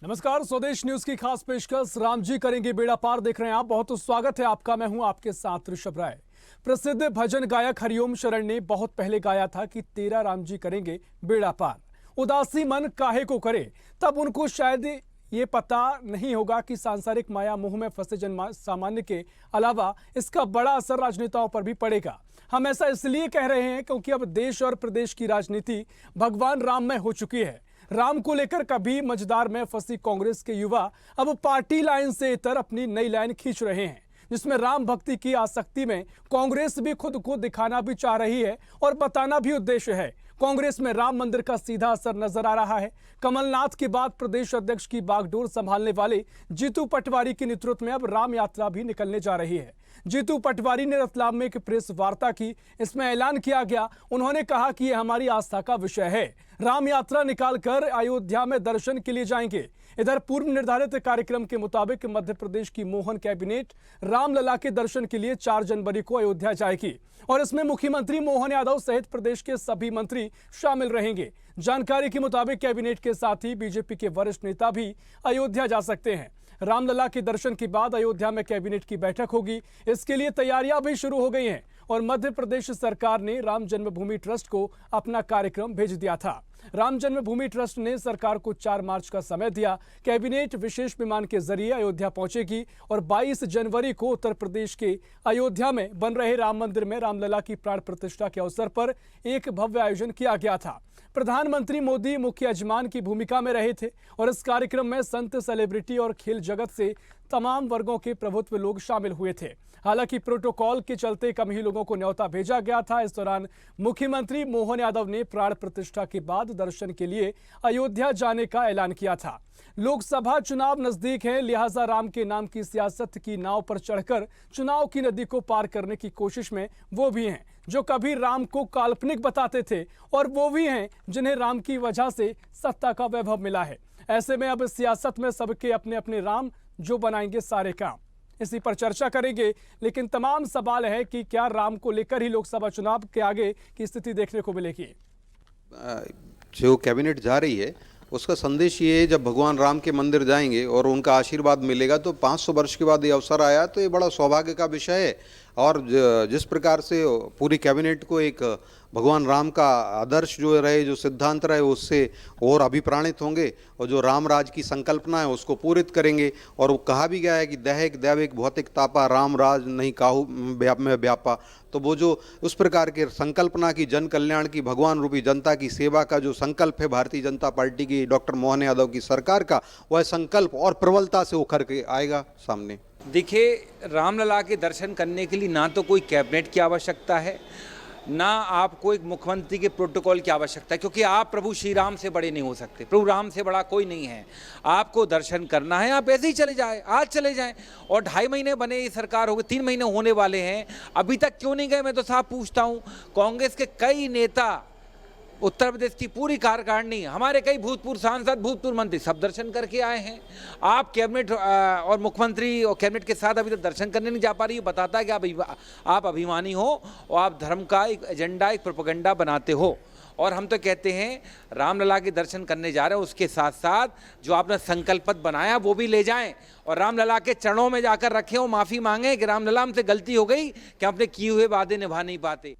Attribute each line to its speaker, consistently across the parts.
Speaker 1: नमस्कार, स्वदेश न्यूज की खास पेशकश राम जी करेंगे बेड़ा पार देख रहे हैं आप। बहुत स्वागत है आपका। मैं हूं आपके साथ ऋषभ राय। प्रसिद्ध भजन गायक हरिओम शरण ने बहुत पहले गाया था कि तेरा राम जी करेंगे बेड़ा पार, उदासी मन काहे को करे। तब उनको शायद ये पता नहीं होगा कि सांसारिक माया मोह में फंसे जन सामान्य के अलावा इसका बड़ा असर राजनेताओं पर भी पड़ेगा। हम ऐसा इसलिए कह रहे हैं क्योंकि अब देश और प्रदेश की राजनीति भगवान राम में हो चुकी है। राम को लेकर कभी मझधार में फंसी कांग्रेस के युवा अब पार्टी लाइन से इतर अपनी नई लाइन खींच रहे हैं, जिसमें राम भक्ति की आसक्ति में कांग्रेस भी खुद को दिखाना भी चाह रही है और बताना भी उद्देश्य है। कांग्रेस में राम मंदिर का सीधा असर नजर आ रहा है। कमलनाथ के बाद प्रदेश अध्यक्ष की बागडोर संभालने वाले जीतू पटवारी के नेतृत्व में अब राम यात्रा भी निकलने जा रही है। जीतू पटवारी ने रतलाम में एक प्रेस वार्ता की, इसमें ऐलान किया गया। उन्होंने कहा कि यह हमारी आस्था का विषय है। राम यात्रा निकालकर अयोध्या में दर्शन के लिए जाएंगे। इधर पूर्व निर्धारित कार्यक्रम के मुताबिक मध्य प्रदेश की मोहन कैबिनेट रामलला के दर्शन के लिए 4 जनवरी को अयोध्या जाएगी और इसमें मुख्यमंत्री मोहन यादव सहित प्रदेश के सभी मंत्री शामिल रहेंगे। जानकारी के मुताबिक कैबिनेट के साथ ही बीजेपी के वरिष्ठ नेता भी अयोध्या जा सकते हैं। रामलला के दर्शन के बाद अयोध्या में कैबिनेट की बैठक होगी। इसके लिए तैयारियां भी शुरू हो गई हैं और मध्य प्रदेश सरकार ने राम जन्मभूमि ट्रस्ट को अपना कार्यक्रम भेज दिया था। राम जन्मभूमि ट्रस्ट ने सरकार को 4 मार्च का समय दिया। कैबिनेट विशेष विमान के जरिए अयोध्या पहुंचेगी और 22 जनवरी को उत्तर प्रदेश के अयोध्या में बन रहे राम मंदिर में रामलला की प्राण प्रतिष्ठा के अवसर पर एक भव्य आयोजन किया गया था। प्रधानमंत्री मोदी मुख्य यजमान की भूमिका में रहे थे और इस कार्यक्रम में संत, सेलिब्रिटी और खेल जगत से तमाम वर्गों के प्रभुत्व लोग शामिल हुए थे। हालांकि प्रोटोकॉल के चलते कम ही लोगों को न्योता भेजा गया था। इस दौरान मुख्यमंत्री मोहन यादव ने प्राण प्रतिष्ठा के बाद दर्शन के लिए अयोध्या जाने का ऐलान किया था। लोकसभा चुनाव नजदीक है, लिहाजा राम के नाम की सियासत की नाव पर चढ़कर चुनाव की नदी को पार करने की कोशिश में वो भी हैं जो कभी राम को काल्पनिक बताते थे और वो भी हैं जिन्हें राम की वजह से सत्ता का वैभव मिला है। ऐसे में अब सियासत में सबके अपने अपने राम जो बनाएंगे सारे काम। इसी पर चर्चा करेंगे, लेकिन तमाम सवाल है कि क्या राम को लेकर ही लोकसभा चुनाव के आगे की स्थिति देखने को मिलेगी।
Speaker 2: जो कैबिनेट जा रही है उसका संदेश ये है, जब भगवान राम के मंदिर जाएंगे और उनका आशीर्वाद मिलेगा तो 500 वर्ष के बाद ये अवसर आया तो ये बड़ा सौभाग्य का विषय है। और जिस प्रकार से पूरी कैबिनेट को एक भगवान राम का आदर्श जो रहे, जो सिद्धांत रहे, उससे और अभिप्राणित होंगे और जो राम राज की संकल्पना है उसको पूरित करेंगे। और वो कहा भी गया है कि दैहिक दैविक भौतिक तापा राम राज नहीं काहू में व्यापा। तो वो जो उस प्रकार के संकल्पना की, जन कल्याण की, भगवान रूपी जनता की सेवा का जो संकल्प है भारतीय जनता पार्टी की, डॉक्टर मोहन यादव की सरकार का, वह संकल्प और प्रबलता से उखर के आएगा सामने।
Speaker 3: देखिए, रामलला के दर्शन करने के लिए ना तो कोई कैबिनेट की आवश्यकता है, ना आपको एक मुख्यमंत्री के प्रोटोकॉल की आवश्यकता है, क्योंकि आप प्रभु श्री राम से बड़े नहीं हो सकते। प्रभु राम से बड़ा कोई नहीं है। आपको दर्शन करना है, आप ऐसे ही चले जाए, आज चले जाएं। और 2.5 महीने बने, ये सरकार हो गई, 3 महीने होने वाले हैं, अभी तक क्यों नहीं गए? मैं तो साफ पूछता हूँ। कांग्रेस के कई नेता, उत्तर प्रदेश की पूरी कार्यकारिणी, हमारे कई भूतपूर्व सांसद, भूतपूर्व मंत्री सब दर्शन करके आए हैं। आप कैबिनेट और मुख्यमंत्री और कैबिनेट के साथ अभी तक दर्शन करने नहीं जा पा रही है। बताता है कि आप अभिमानी हो और आप धर्म का एक एजेंडा, एक प्रोपेगेंडा बनाते हो। और हम तो कहते हैं रामलला के दर्शन करने जा रहे हैं, उसके साथ साथ जो आपने संकल्प बनाया वो भी ले जाएं और रामलला के चरणों में जाकर रखें और माफ़ी मांगें कि रामलला हमसे गलती हो गई कि अपने किए हुए वादे निभा नहीं पाते।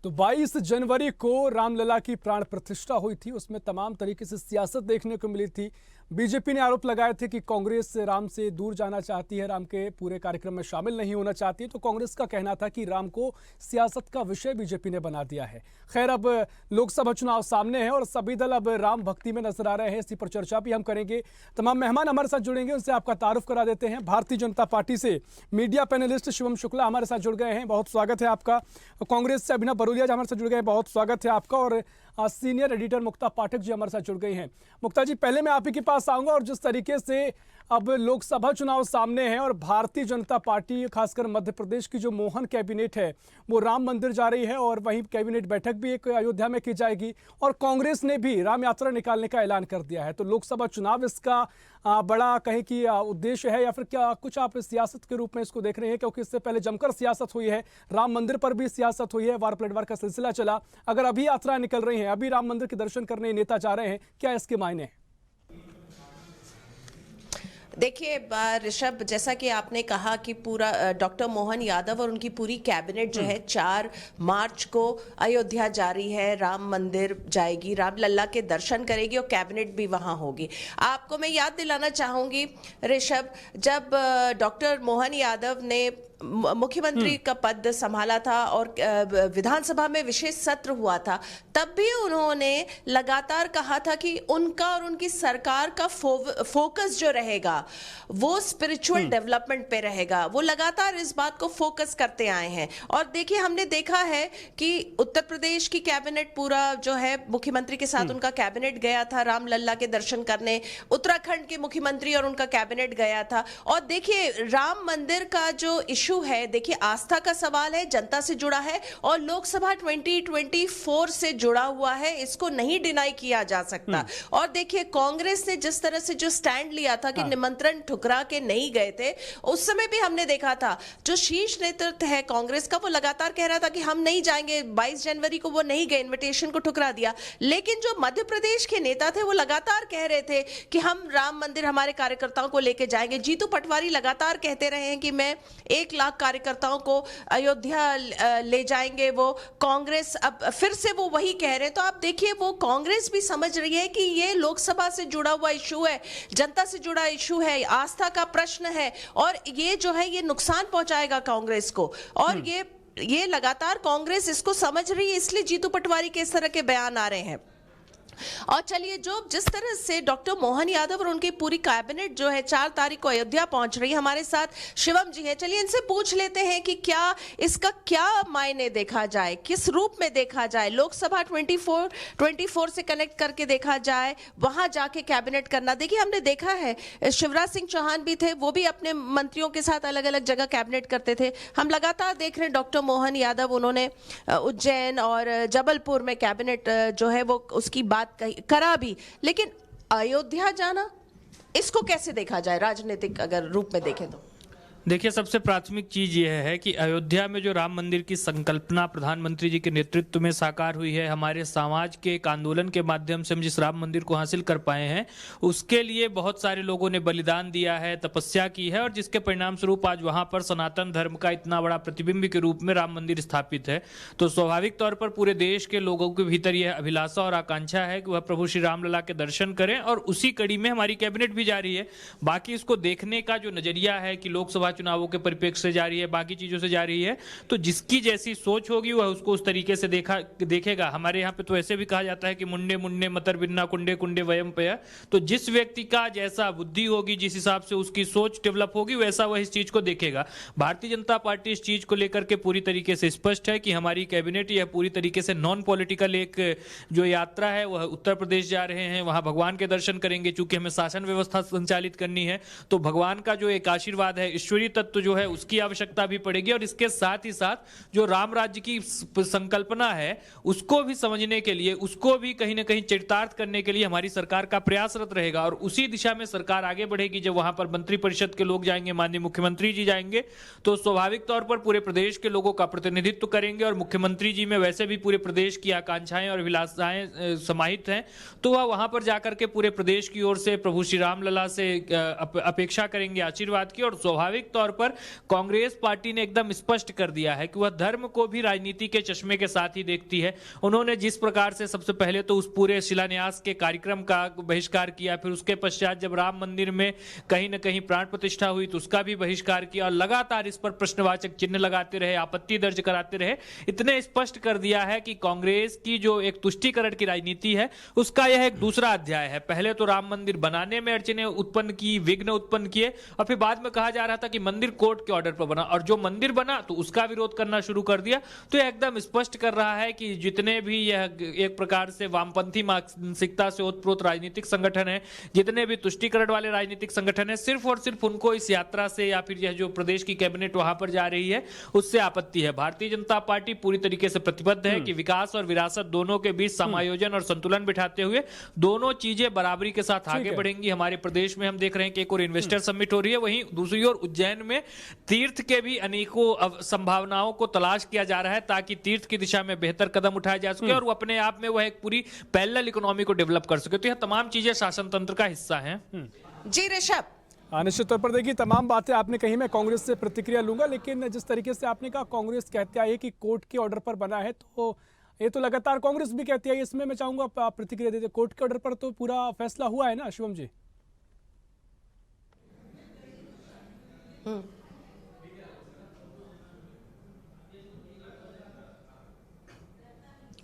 Speaker 1: तो 22 जनवरी को रामलला की प्राण प्रतिष्ठा हुई थी, उसमें तमाम तरीके से सियासत देखने को मिली थी। बीजेपी ने आरोप लगाए थे कि कांग्रेस राम से दूर जाना चाहती है, राम के पूरे कार्यक्रम में शामिल नहीं होना चाहती है। तो कांग्रेस का कहना था कि राम को सियासत का विषय बीजेपी ने बना दिया है। खैर, अब लोकसभा चुनाव सामने है और सभी दल अब राम भक्ति में नजर आ रहे हैं। इसी पर चर्चा भी हम करेंगे। तमाम मेहमान हमारे साथ जुड़ेंगे, उनसे आपका तारुफ करा देते हैं। भारतीय जनता पार्टी से मीडिया पैनलिस्ट शिवम शुक्ला हमारे साथ जुड़ गए हैं, बहुत स्वागत है आपका। कांग्रेस से अभिनव बरोलिया जी हमारे साथ जुड़ गए हैं, बहुत स्वागत है आपका। और सीनियर एडिटर मुक्ता पाठक जी हमारे साथ जुड़ गई हैं। मुक्ता जी, पहले मैं आप ही के पास आऊंगा। और जिस तरीके से अब लोकसभा चुनाव सामने है और भारतीय जनता पार्टी, खासकर मध्य प्रदेश की जो मोहन कैबिनेट है वो राम मंदिर जा रही है और वहीं कैबिनेट बैठक भी एक अयोध्या में की जाएगी और कांग्रेस ने भी राम यात्रा निकालने का ऐलान कर दिया है। तो लोकसभा चुनाव इसका बड़ा कहें कि उद्देश्य है या फिर क्या कुछ आप सियासत के रूप में इसको देख रहे हैं? क्योंकि इससे पहले जमकर सियासत हुई है, राम मंदिर पर भी सियासत हुई है, वार पलटवार का सिलसिला चला। अगर अभी यात्रा निकल रही है, अभी राम मंदिर के दर्शन करने नेता जा रहे हैं, क्या इसके मायने हैं?
Speaker 4: देखिए ऋषभ, जैसा कि आपने कहा कि पूरा डॉक्टर मोहन यादव और उनकी पूरी कैबिनेट जो है 4 मार्च को अयोध्या जा रही है, राम मंदिर जाएगी, रामलला के दर्शन करेगी और कैबिनेट भी वहां होगी। आपको मैं याद दिलाना चाहूंगी ऋषभ, जब डॉक्टर मोहन यादव ने मुख्यमंत्री का पद संभाला था और विधानसभा में विशेष सत्र हुआ था, तब भी उन्होंने लगातार कहा था कि उनका और उनकी सरकार का फोकस जो रहेगा वो स्पिरिचुअल डेवलपमेंट पे रहेगा। वो लगातार इस बात को फोकस करते आए हैं। और देखिए, हमने देखा है कि उत्तर प्रदेश की कैबिनेट पूरा जो है मुख्यमंत्री के साथ उनका कैबिनेट गया था रामलला के दर्शन करने, उत्तराखंड के मुख्यमंत्री और उनका कैबिनेट गया था। और देखिए, राम मंदिर का जो इशू है, देखिए आस्था का सवाल है, जनता से जुड़ा है और लोकसभा 2024 से जुड़ा हुआ है, इसको नहीं डिनाई किया जा सकता। और देखिए, कांग्रेस ने जिस तरह से जो स्टैंड लिया था कि निमंत्रण ठुकरा के नहीं गए थे, उस समय भी हमने देखा था जो शीर्ष नेतृत्व है कांग्रेस का, वो लगातार कह रहा था कि हम नहीं जाएंगे। 22 जनवरी को वो नहीं गए, इनविटेशन को ठुकरा दिया। लेकिन जो मध्य प्रदेश के नेता थे वो लगातार कह रहे थे कि हम राम मंदिर हमारे कार्यकर्ताओं को लेके जाएंगे। जीतू पटवारी लगातार कहते रहे हैं कि मैं 1 लाख कार्यकर्ताओं को अयोध्या ले जाएंगे। वो कांग्रेस अब फिर से वो वही कह रहे हैं। तो आप देखिए, वो कांग्रेस भी समझ रही है कि ये लोकसभा से जुड़ा हुआ इशू है, जनता से जुड़ा इशू है, आस्था का प्रश्न है और ये जो है ये नुकसान पहुंचाएगा कांग्रेस को। और ये लगातार कांग्रेस इसको समझ रही है, इसलिए जीतू पटवारी के इस तरह के बयान आ रहे हैं। और चलिए, जो जिस तरह से डॉक्टर मोहन यादव और उनकी पूरी कैबिनेट जो है 4 तारीख को अयोध्या पहुंच रही है, हमारे साथ शिवम जी हैं। चलिए इनसे पूछ लेते हैं कि क्या इसका क्या मायने देखा जाए, किस रूप में देखा जाए, लोकसभा 24 से कनेक्ट करके देखा जाए, वहां जाके कैबिनेट करना। देखिए, हमने देखा है शिवराज सिंह चौहान भी थे, वो भी अपने मंत्रियों के साथ अलग अलग जगह कैबिनेट करते थे। हम लगातार देख रहे हैं डॉक्टर मोहन यादव, उन्होंने उज्जैन और जबलपुर में कैबिनेट जो है वो उसकी बात करा भी। लेकिन अयोध्या जाना, इसको कैसे देखा जाए राजनीतिक अगर रूप में देखें तो?
Speaker 5: देखिए, सबसे प्राथमिक चीज यह है कि अयोध्या में जो राम मंदिर की संकल्पना प्रधानमंत्री जी के नेतृत्व में साकार हुई है, हमारे समाज के एक आंदोलन के माध्यम से हम जिस राम मंदिर को हासिल कर पाए हैं, उसके लिए बहुत सारे लोगों ने बलिदान दिया है, तपस्या की है और जिसके परिणाम स्वरूप आज वहां पर सनातन धर्म का इतना बड़ा प्रतिबिंब के रूप में राम मंदिर स्थापित है। तो स्वाभाविक तौर पर पूरे देश के लोगों के भीतर यह अभिलाषा और आकांक्षा है कि वह प्रभु श्री रामलला के दर्शन करें और उसी कड़ी में हमारी कैबिनेट भी जा रही है। बाकी इसको देखने का जो नजरिया है कि लोकसभा चुनावों के परिप्रेक्ष्य से जा रही है, बाकी चीजों से जा रही है, तो जिसकी जैसी सोच होगी वह उसको उस तरीके से देखेगा। हमारे यहाँ पे तो ऐसे भी कहा जाता है कि मुंडे मुंडे मतर बिन्ना कुंडे कुंडे वयम पया। तो जिस व्यक्ति का जैसा बुद्धि होगी, जिस हिसाब से उसकी सोच डेवलप होगी, वैसा वह इस चीज को देखेगा। भारतीय जनता पार्टी इस चीज को लेकर के पूरी तरीके से स्पष्ट है कि हमारी कैबिनेट यह पूरी तरीके से नॉन पॉलिटिकल एक जो यात्रा है वह उत्तर प्रदेश जा रहे हैं, वहां भगवान के दर्शन करेंगे। चूंकि हमें शासन व्यवस्था संचालित करनी है तो भगवान का जो एक आशीर्वाद है, ईश्वरीय तत्व जो है, उसकी आवश्यकता भी पड़ेगी और इसके साथ ही साथ जो राम राज्य की संकल्पना है उसको भी समझने के लिए, उसको भी कहीं ना कहीं चरितार्थ करने के लिए हमारी सरकार का प्रयासरत रहेगा और उसी दिशा में सरकार आगे बढ़ेगी। जब वहां पर मंत्रिपरिषद के लोग जाएंगे, माननीय मुख्यमंत्री जी जाएंगे, तो स्वाभाविक तौर पर पूरे प्रदेश के लोगों का प्रतिनिधित्व करेंगे और मुख्यमंत्री जी में वैसे भी पूरे प्रदेश की आकांक्षाएं और अभिलाषाएं समाहित हैं। तो वह वहां पर जाकर के पूरे प्रदेश की ओर से प्रभु श्री रामलला से अपेक्षा करेंगे आशीर्वाद की। और स्वाभाविक तौर पर कांग्रेस पार्टी ने एकदम स्पष्ट कर दिया है कि वह धर्म को भी राजनीति के चश्मे के साथ ही देखती है। उन्होंने जिस प्रकार से सबसे पहले तो उस पूरे शिलान्यास के कार्यक्रम का बहिष्कार किया, फिर उसके पश्चात जब राम मंदिर में कहीं न कहीं प्राण प्रतिष्ठा हुई तो उसका भी बहिष्कार किया और लगातार इस पर प्रश्नवाचक चिन्ह लगाते रहे, आपत्ति दर्ज कराते रहे। इतने स्पष्ट कर दिया है कि कांग्रेस की जो एक तुष्टीकरण की राजनीति है उसका यह एक दूसरा अध्याय है। पहले तो राम मंदिर बनाने में अड़चने उत्पन्न की, विघ्न उत्पन्न किए और फिर बाद में कहा जा रहा था कि मंदिर कोर्ट के ऑर्डर पर बना और जो मंदिर बना तो उसका विरोध करना शुरू कर दिया। तो यह एकदम स्पष्ट कर रहा है कि जितने भी यह एक प्रकार से वामपंथी मानसिकता से ओतप्रोत राजनीतिक संगठन है, जितने भी तुष्टीकरण वाले राजनीतिक संगठन है, सिर्फ और सिर्फ उनको इस यात्रा से या फिर यह जो प्रदेश की कैबिनेट वहां पर जा रही है उससे आपत्ति है। भारतीय जनता पार्टी पूरी तरीके से प्रतिबद्ध है कि विकास और विरासत दोनों के बीच समायोजन और संतुलन बिठाते हुए दोनों चीजें बराबरी के साथ आगे बढ़ेंगी। हमारे प्रदेश में हम देख रहे हैं कि एक और इन्वेस्टर समिट हो रही है, वहीं दूसरी ओर उज्जैन में तीर्थ के भी अनेकों संभावनाओं को तलाश किया जा रहा है ताकि तीर्थ की दिशा में बेहतर कदम उठाए जा सके और वो अपने आप में वह एक पूरी पैरेलल इकोनॉमी को डेवलप कर सके। तो यह तमाम चीजें शासन तंत्र का हिस्सा हैं।
Speaker 4: जी ऋषभ,
Speaker 1: निश्चित तौर पर देखिए तमाम बातें आपने कही, मैं कांग्रेस से प्रतिक्रिया लूंगा, लेकिन जिस तरीके से आपने कहा कांग्रेस कहती है कि कोर्ट के ऑर्डर पर बना है, तो ये तो लगातार कांग्रेस भी कहती है, इसमें मैं चाहूंगा आप प्रतिक्रिया दे दें। कोर्ट के ऑर्डर पर तो पूरा फैसला हुआ है ना शिवम जी?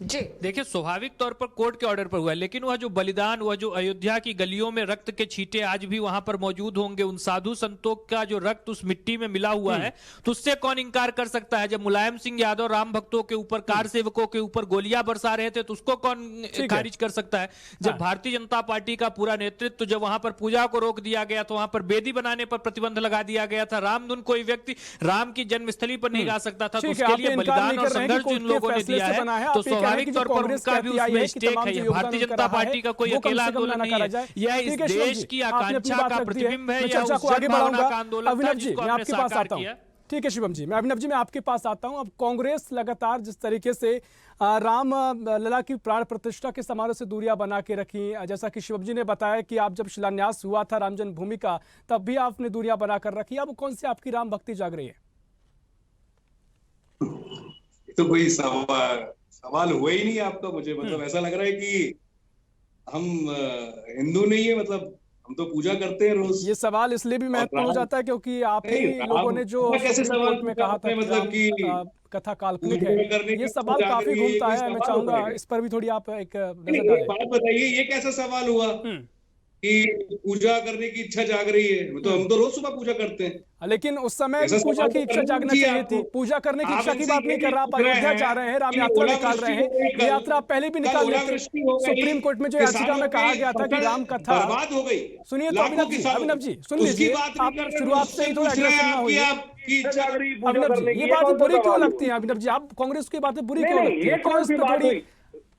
Speaker 4: जी
Speaker 5: देखिए स्वाभाविक तौर पर कोर्ट के ऑर्डर पर हुआ है, लेकिन वह जो बलिदान, वह जो अयोध्या की गलियों में रक्त के छींटे आज भी वहां पर मौजूद होंगे, उन साधु संतों का जो रक्त उस मिट्टी में मिला हुआ है, तो उससे कौन इंकार कर सकता है? जब मुलायम सिंह यादव राम भक्तों के ऊपर, कार सेवकों के ऊपर गोलियां बरसा रहे थे, तो उसको कौन खारिज कर सकता है? जब भारतीय जनता पार्टी का पूरा नेतृत्व, जब वहां पर पूजा को रोक दिया गया, तो वहां पर बेदी बनाने पर प्रतिबंध लगा दिया गया था, रामधुन कोई व्यक्ति राम की जन्मस्थली पर नहीं गा सकता था, तो उसके लिए बलिदान और संघर्ष जो इन लोगों ने दिया है, तो स्वाभाविक तौर पर उनका भी उसमें स्टेक है। भारतीय जनता पार्टी का कोई अकेला आंदोलन नहीं है, यह इस देश की आकांक्षा का प्रतिबिंब है, या उस जनभावना का आंदोलन था जिसको हमने साकार किया।
Speaker 1: ठीक है शिवम जी, मैं अभिनव जी मैं आपके पास आता हूं। अब कांग्रेस लगातार जिस तरीके से राम लला की प्राण प्रतिष्ठा के समारोह से दूरियां बना के रखी, जैसा कि शिवम जी ने बताया कि आप जब शिलान्यास हुआ था राम जन्मभूमि का, तब भी आपने दूरियां बनाकर रखी, अब कौन सी आपकी राम भक्ति जाग रही है?
Speaker 6: तो कोई सवाल हुआ ही नहीं आपका, मुझे मतलब ऐसा लग रहा है कि हम हिंदू नहीं है, मतलब हम तो पूजा करते हैं रोज।
Speaker 1: ये सवाल इसलिए भी महत्वपूर्ण हो जाता है क्योंकि आप ही लोगों ने जो सुप्रीम कोर्ट में कहा था
Speaker 6: मतलब कि
Speaker 1: कथा काल्पनिक है, ये सवाल काफी घूमता है। मैं चाहूंगा इस पर भी थोड़ी आप एक नजर डालें।
Speaker 6: बात बताइए, ये कैसा सवाल हुआ कि पूजा करने की इच्छा जाग रही है? तो हम तो रोज सुबह पूजा करते हैं,
Speaker 1: लेकिन उस समय पूजा की इच्छा जागना चाहिए थी। पूजा करने की इच्छा की बात नहीं कर रहा, आप अयोध्या जा रहे हैं, राम यात्रा निकाल रहे हैं, ये यात्रा आप पहले भी निकाल लेते। सुप्रीम कोर्ट में जो याचिका में कहा गया था कि राम कथा
Speaker 6: बर्बाद हो गई।
Speaker 1: सुनिए तो अभिनव जी सुन लीजिए, आप शुरुआत से ही थोड़ा एग्रेसिव ना होइए। अभिनव जी ये बात बुरी क्यों लगती है? अभिनव जी आप कांग्रेस की बातें बुरी क्यों लगती है? कौन सी थोड़ी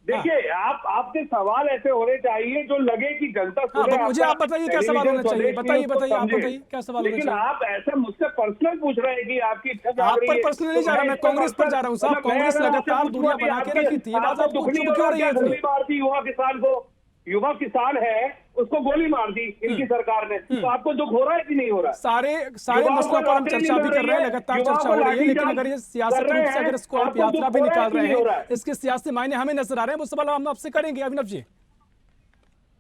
Speaker 7: देखिए आपके सवाल ऐसे होने चाहिए जो लगे कि जनता
Speaker 1: सुने। मुझे आप बताइए क्या सवाल होना चाहिए, बताइए आप बताइए क्या सवाल होना चाहिए।
Speaker 7: लेकिन आप ऐसे मुझसे पर्सनल पूछ रहे हैं कि आपकी इच्छा जाग रही है।
Speaker 1: आप पर पर्सनल नहीं जा रहा, मैं कांग्रेस पर जा रहा हूँ साहब। कांग्रेस लगातार दूरियां बना के रखी थी, बात आपको चुप क्यों रही है?
Speaker 7: गोली मार दी युवा किसान है, उसको गोली मार दी इनकी सरकार ने, तो आपको दुख हो रहा है कि नहीं हो रहा?
Speaker 1: सारे मसलों पर हम चर्चा भी कर रहे हैं, लगातार चर्चा हो रही है, लेकिन अगर ये सियासत रूप से अगर इसको आप यात्रा भी निकाल रहे हैं, इसके सियासी मायने हमें नजर आ रहे हैं, वो सवाल हम आपसे करेंगे अभिनव जी।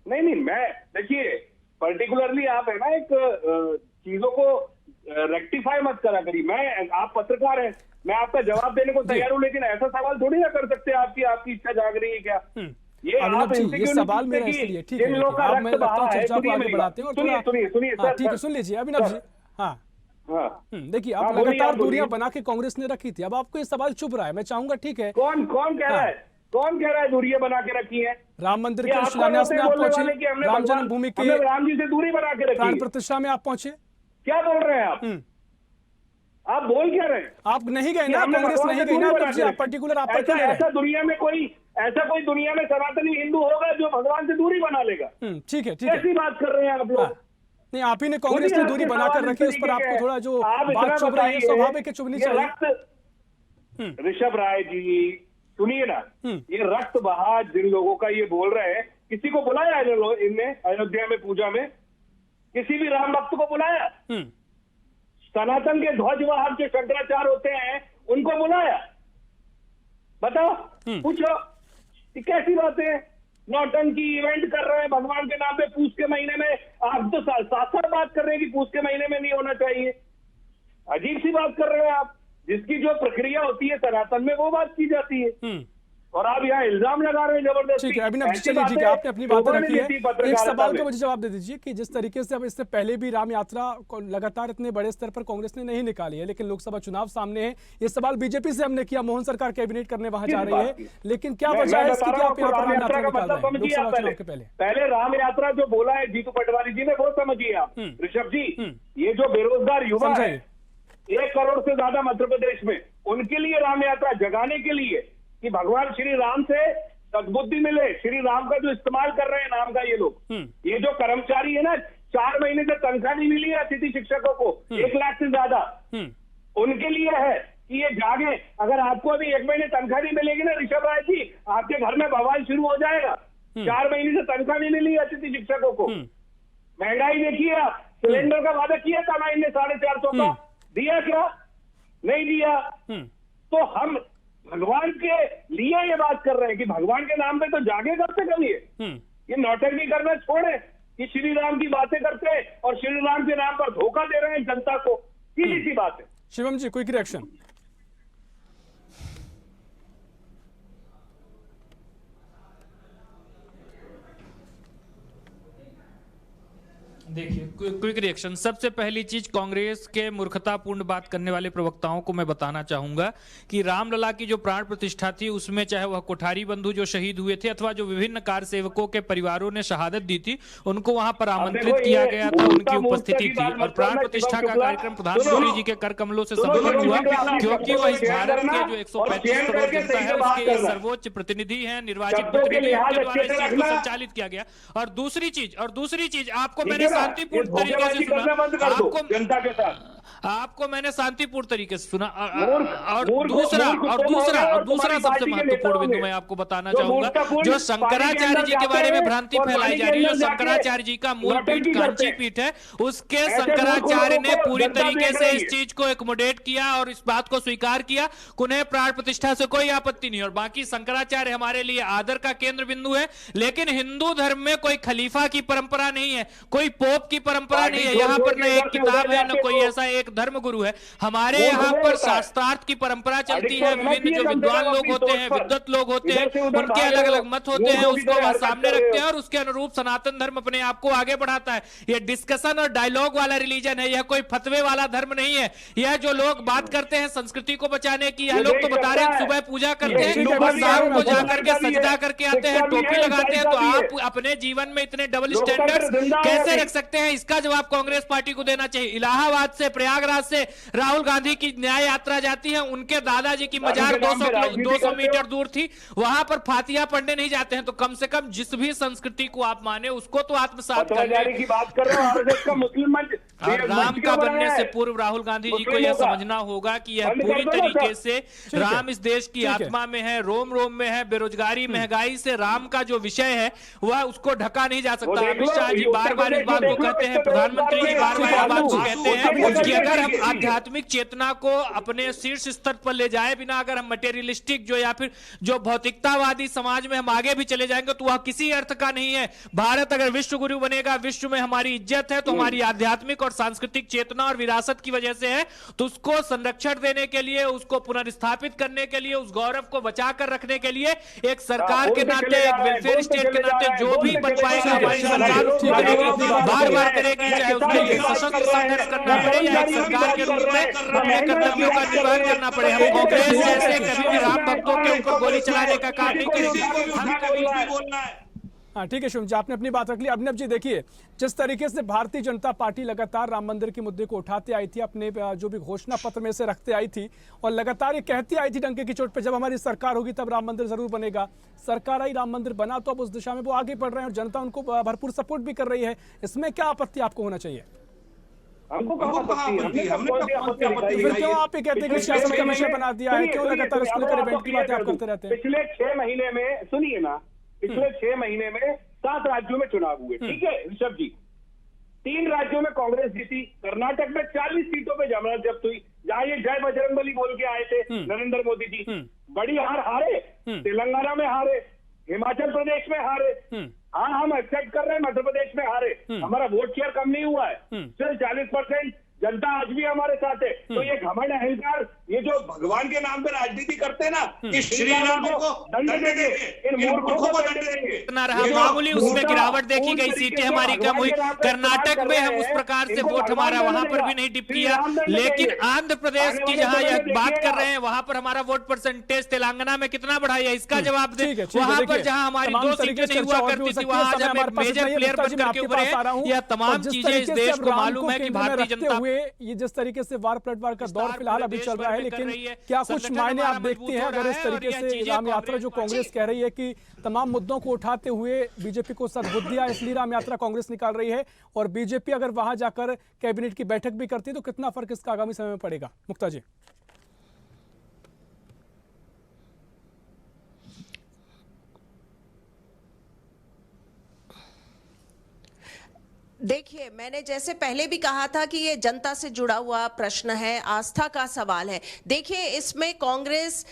Speaker 7: नहीं मैं देखिए पर्टिकुलरली आप है ना एक चीजों को रेक्टिफाई मत करा करिए। मैं आप पत्रकार हैं, मैं आपका जवाब देने को तैयार हूँ, लेकिन ऐसा सवाल थोड़ी ना कर सकते आपकी इच्छा जाग रही है क्या?
Speaker 1: ये सवाल मेरा इसलिए ठीक है, आप मैं लगता हूँ चर्चा को आगे बढ़ाते हैं और थोड़ा
Speaker 7: सुनिए
Speaker 1: ठीक है सुन लीजिए अभिनव जी। हाँ देखिए आप लगातार दूरियां बना के कांग्रेस ने रखी थी, अब आपको ये सवाल चुभ रहा है, मैं चाहूंगा ठीक है।
Speaker 7: कौन कह रहा है? कौन कह रहा है दूरियां बना के रखी है?
Speaker 1: राम मंदिर के शिलान्यास में आप पहुंचे, राम जन्मभूमि के
Speaker 7: राम जी से दूरी बना के रखी,
Speaker 1: प्राण प्रतिष्ठा में आप पहुंचे,
Speaker 7: क्या बोल रहे हैं आप बोल क्या रहे हैं?
Speaker 1: आप नहीं गए ना, कांग्रेस नहीं गई ना, तब आप पर्टिकुलर आप पर
Speaker 7: ऐसा कोई दुनिया में सनातनी हिंदू होगा जो भगवान से दूरी बना लेगा?
Speaker 1: ठीक है
Speaker 7: कैसी बात कर रहे हैं आप लोग?
Speaker 1: नहीं आप ही ने कांग्रेस ने दूरी बनाकर रखी, उस पर आपको थोड़ा जो बात चुभ रही है स्वाभाविक है, चुभनी चाहिए।
Speaker 7: ऋषभ राय जी सुनिए ना, ये रक्त बहा जिन लोगों का ये बोल रहे हैं, किसी को बुलाया इनने अयोध्या में पूजा में? किसी भी राम भक्त को बुलाया? सनातन के ध्वजवाहक जो शंकराचार्य होते हैं उनको बुलाया? बताओ, पूछो, ये कैसी बात है? नौटंकी इवेंट कर रहे हैं भगवान के नाम पे पूछ के महीने में। आप तो साथ बात कर रहे हैं कि पूछ के महीने में नहीं होना चाहिए, अजीब सी बात कर रहे हैं आप। जिसकी जो प्रक्रिया होती है सनातन में वो बात की जाती है, और आप यहाँ इल्जाम लगा रहे हैं जबरदस्ती।
Speaker 1: ठीक है अभिनव जी चलिए ठीक है, आपने अपनी बात रखी है, एक सवाल का मुझे जवाब दे दीजिए कि जिस तरीके से अब इससे पहले भी राम यात्रा लगातार इतने बड़े स्तर पर कांग्रेस ने नहीं निकाली है, लेकिन लोकसभा चुनाव सामने है, ये सवाल बीजेपी से हमने किया, मोहन सरकार कैबिनेट करने वहां जा रही है, लेकिन क्या वजह है इसकी कि आप यहाँ पर राम यात्रा निकाल रहे हैं लोकसभा चुनाव के पहले?
Speaker 7: पहले राम यात्रा जो बोला है जीतू पटवारी जी ने वो समझिए आप ऋषभ जी। ये जो बेरोजगार युवा है 1 करोड़ से ज्यादा मध्य प्रदेश में, उनके लिए राम यात्रा जगाने के लिए कि भगवान श्री राम से सद्बुद्धि मिले, श्री राम का जो इस्तेमाल कर रहे हैं नाम का ये लोग, ये जो कर्मचारी है ना 4 महीने से तनख्वाह नहीं मिली है अतिथि शिक्षकों को 1 लाख से ज्यादा, उनके लिए है कि ये जागे। अगर आपको अभी 1 महीने तनख्वाह नहीं मिलेगी ना ऋषभ राय जी, आपके घर में बवाल शुरू हो जाएगा। 4 महीने से तनख्वाह नहीं मिली अतिथि शिक्षकों को, महंगाई देखिए आप, सिलेंडर का वादा किया था ना इनने 450 का, दिया क्या? नहीं दिया। तो हम भगवान के लिए ये बात कर रहे हैं कि भगवान के नाम पे तो जागे करते कभी ये नौटंकी करना छोड़े कि श्री राम की बातें करते हैं और श्री राम के नाम पर धोखा दे रहे हैं जनता को। सीधी सी बात है।
Speaker 1: शिवम जी, क्विक रिएक्शन।
Speaker 5: देखिए, क्विक रिएक्शन। सबसे पहली चीज, कांग्रेस के मूर्खतापूर्ण बात करने वाले प्रवक्ताओं को मैं बताना चाहूंगा कि रामलला की जो प्राण प्रतिष्ठा थी उसमें चाहे वह कोठारी बंधु जो शहीद हुए थे अथवा जो विभिन्न कार सेवकों के परिवारों ने शहादत दी थी उनको वहां पर आमंत्रित किया गया था, उनकी उपस्थिति थी और प्राण प्रतिष्ठा का कार्यक्रम प्रधानमंत्री जी के कर कमलों से संपन्न हुआ, क्योंकि वह इस भारत के जो 135 करोड़ जनता है उसके सर्वोच्च प्रतिनिधि हैं, निर्वाचित प्रतिनिधि, उनके द्वारा इस चीज को संचालित किया गया। और दूसरी चीज आपको मैंने शांतिपूर्ण तरीके से सुना,
Speaker 7: जनता के साथ
Speaker 5: आपको मैंने शांतिपूर्ण तरीके से सुना। और दूसरा सबसे महत्वपूर्ण बिंदु मैं आपको बताना चाहूंगा, जो शंकराचार्य जी के बारे में भ्रांति फैलाई जा रही है, जो शंकराचार्य जी का मूल पीठ कांची पीठ है, उसके शंकराचार्य ने पूरी तरीके से इस चीज को एकोमोडेट किया और इस बात को स्वीकार किया, उन्हें प्राण प्रतिष्ठा से कोई आपत्ति नहीं। और बाकी शंकराचार्य हमारे लिए आदर का केंद्र बिंदु है, लेकिन हिंदू धर्म में कोई खलीफा की परंपरा नहीं है, कोई पोप की परंपरा नहीं है। यहाँ पर न एक किताब है, न कोई ऐसा एक धर्म गुरु है। हमारे यहाँ पर शास्त्रार्थ की परंपरा चलती है, विभिन्न जो विद्वान लोग होते हैं, विद्वत लोग होते हैं, उनके अलग अलग मत होते हैं, उसको वह सामने रखते हैं और उसके अनुरूप सनातन धर्म अपने आप को आगे बढ़ाता है। यह डिस्कशन और डायलॉग वाला रिलीजन है, यह कोई फतवे वाला धर्म नहीं है। यह जो लोग बात करते हैं संस्कृति को बचाने की, यह लोग तो बता रहे हैं सुबह पूजा करते हैं और शाम को जाकर के सजदा करके आते हैं, टोपी लगाते हैं। तो आप अपने जीवन में इतने डबल स्टैंडर्ड्स कैसे रख सकते हैं? इसका जवाब कांग्रेस पार्टी को देना चाहिए। इलाहाबाद से प्रयागराज से राहुल गांधी की न्याय यात्रा जाती है, उनके दादाजी की मजार 200 मीटर दूर थी, वहां पर फातिहा पढ़ने नहीं जाते हैं। तो कम से कम जिस भी संस्कृति को आप माने उसको तो आत्मसात करें।
Speaker 7: की बात कर रहे हो, मुस्लिम मंच
Speaker 5: और राम का बनने से पूर्व राहुल गांधी जी को यह समझना होगा कि यह पूरी तरीके से राम इस देश की आत्मा में है, रोम रोम में है। बेरोजगारी महंगाई से राम का जो विषय है वह उसको ढका नहीं जा सकता। अमित शाह जी बार बार इस बात को कहते हैं, प्रधानमंत्री जी बार बार इस बात को कहते हैं कि अगर हम आध्यात्मिक चेतना को अपने शीर्ष स्तर पर ले जाए बिना अगर हम मटेरियलिस्टिक जो या फिर जो भौतिकतावादी समाज में हम आगे भी चले जाएंगे तो वह किसी अर्थ का नहीं है। भारत अगर विश्व गुरु बनेगा, विश्व में हमारी इज्जत है, तो हमारी आध्यात्मिक और सांस्कृतिक चेतना और विरासत की वजह से है। तो उसको संरक्षण देने के लिए, उसको पुनर्स्थापित करने के लिए, उस गौरव को बचा कर रखने के लिए एक सरकार के नाते, एक वेलफेयर स्टेट के नाते जो भी बच पाएगा हमारी सरकार करेगी, बार बार करेगी, चाहे उसके लिए सशस्त्र संघर्ष करना पड़े या एक सरकार के रूप में अपने कर्तव्यों का निर्वहन करना पड़े। हम कांग्रेस जैसे कभी भी राम भक्तों के ऊपर गोली चलाने का काम नहीं करेंगे। हम कभी भी बोलना है।
Speaker 1: हाँ ठीक है शिवम जी, आपने अपनी बात रख ली। अभिनव जी देखिए, जिस तरीके से भारतीय जनता पार्टी लगातार राम मंदिर के मुद्दे को उठाते आई थी, अपने जो भी घोषणा पत्र में से रखते आई थी और लगातार ये कहती आई थी डंके की चोट पे, जब हमारी सरकार होगी तब राम मंदिर जरूर बनेगा। सरकार आई, राम मंदिर बना, तो अब उस दिशा में वो आगे बढ़ रहे हैं और जनता उनको भरपूर सपोर्ट भी कर रही है। इसमें क्या आपत्ति आपको होना चाहिए? फिर क्यों आप ये कहते हैं कि शासन कमीशन बना दिया है? क्यों लगातार इसको लेकर इवेंट की बातें आप करते रहते हैं?
Speaker 7: पिछले 6 महीने में सुनिए ना, पिछले 6 महीने में 7 राज्यों में चुनाव हुए, ठीक है ऋषभ जी। 3 राज्यों में कांग्रेस जीती, कर्नाटक में 40 सीटों पे जमानत जब्त हुई, जहां ये जय बजरंगबली बोल के आए थे नरेंद्र मोदी जी। बड़ी हार हारे, तेलंगाना में हारे, हिमाचल प्रदेश में हारे। हाँ, हम एक्सेप्ट कर रहे हैं मध्य प्रदेश में हारे, हमारा वोट शेयर कम नहीं हुआ है, सिर्फ 40%। जनता आज भी हमारे साथ है। तो ये घमंड अहंकार, ये जो भगवान के नाम पे राजनीति करते हैं ना, कि श्री राम को दंड देंगे, इन मूर्खों को दंड देंगे।
Speaker 5: ना रहा मामूली, उसमें गिरावट देखी गई, सीटें हमारी कम हुई। कर्नाटक में हम उस प्रकार से वोट हमारा वहां पर भी नहीं डिप किया, लेकिन आंध्र प्रदेश की जहां यह बात कर रहे हैं वहां पर हमारा वोट परसेंटेज तेलंगाना में कितना बढ़ा है, इसका जवाब दे। वहां पर जहां हमारी 2 सीटें नहीं हुआ करती थी, वहां आज हम एक मेजर प्लेयर बनकर के उभरे हैं। यह तमाम चीजें इस देश को मालूम है कि भारतीय जनता,
Speaker 1: ये जिस तरीके से वार पलटवार का दौर फिलहाल अभी चल रहा है, लेकिन क्या कुछ मायने आप देखते हैं अगर इस तरीके से राम यात्रा जो कांग्रेस कह रही है कि तमाम मुद्दों को उठाते हुए बीजेपी को सद्बुद्धियां, इसलिए राम यात्रा कांग्रेस निकाल रही है, और बीजेपी अगर वहां जाकर कैबिनेट की बैठक भी करती है तो कितना फर्क इसका आगामी समय में पड़ेगा? मुक्ता जी।
Speaker 4: देखिए, मैंने जैसे पहले भी कहा था कि ये जनता से जुड़ा हुआ प्रश्न है, आस्था का सवाल है। देखिए, इसमें कांग्रेस,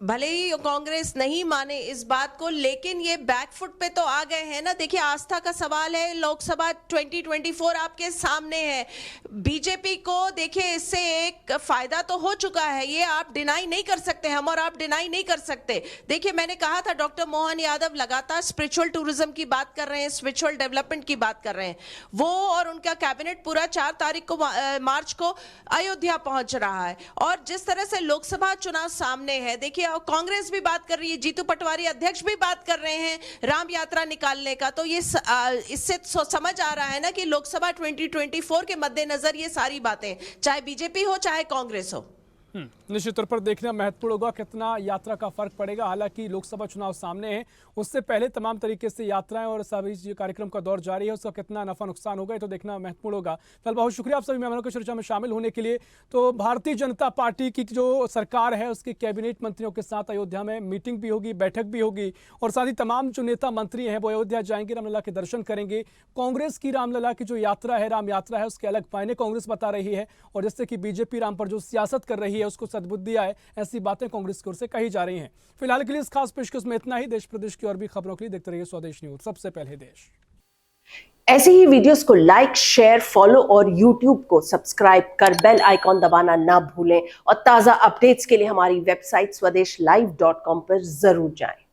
Speaker 4: भले ही कांग्रेस नहीं माने इस बात को, लेकिन ये बैकफुट पे तो आ गए हैं ना। देखिए, आस्था का सवाल है, लोकसभा 2024 आपके सामने है। बीजेपी को देखिए, इससे एक फायदा तो हो चुका है, ये आप डिनाई नहीं कर सकते, हम और आप डिनाई नहीं कर सकते। देखिए, मैंने कहा था डॉक्टर मोहन यादव लगातार स्पिरिचुअल टूरिज्म की बात कर रहे हैं, स्पिरिचुअल डेवलपमेंट की बात कर रहे हैं। वो और उनका कैबिनेट पूरा 4 तारीख को, मार्च को अयोध्या पहुंच रहा है। और जिस तरह से लोकसभा चुनाव सामने है, देखिए कांग्रेस भी बात कर रही है, जीतू पटवारी अध्यक्ष भी बात कर रहे हैं राम यात्रा निकालने का। तो ये इससे समझ आ रहा है ना कि लोकसभा 2024 के मद्देनजर ये सारी बातें, चाहे बीजेपी हो चाहे कांग्रेस हो।
Speaker 1: निश्चित तौर पर देखना महत्वपूर्ण होगा कितना यात्रा का फर्क पड़ेगा। हालांकि लोकसभा चुनाव सामने है, उससे पहले तमाम तरीके से यात्राएं और सभी जो कार्यक्रम का दौर जारी है, उसका कितना नफा नुकसान होगा, तो देखना महत्वपूर्ण होगा। फिलहाल बहुत शुक्रिया आप सभी मेहमानों की चर्चा में शामिल होने के लिए। तो भारतीय जनता पार्टी की जो सरकार है, उसके कैबिनेट मंत्रियों के साथ अयोध्या में मीटिंग भी होगी, बैठक भी होगी, और साथ ही तमाम जो नेता मंत्री हैं वो अयोध्या जाएंगे, रामलला के दर्शन करेंगे। कांग्रेस की रामलला की जो यात्रा है, राम यात्रा है, उसके अलग मायने कांग्रेस बता रही है, और जिससे कि बीजेपी राम पर जो सियासत कर रही है उसको सद्बुद्धि आए, ऐसी बातें कांग्रेस की ओर से कही जा रही हैं। फिलहाल के लिए इस खास पेशकश में इतना ही। देश प्रदेश की और भी खबरों के लिए देखते रहिए स्वदेश न्यूज, सबसे पहले देश।
Speaker 8: ऐसे ही वीडियोस को लाइक, शेयर, फॉलो और YouTube को सब्सक्राइब कर बेल आइकॉन दबाना ना भूलें। और ताजा अपडेट्स के लिए हमारी वेबसाइट swadeshlive.com पर जरूर जाएं।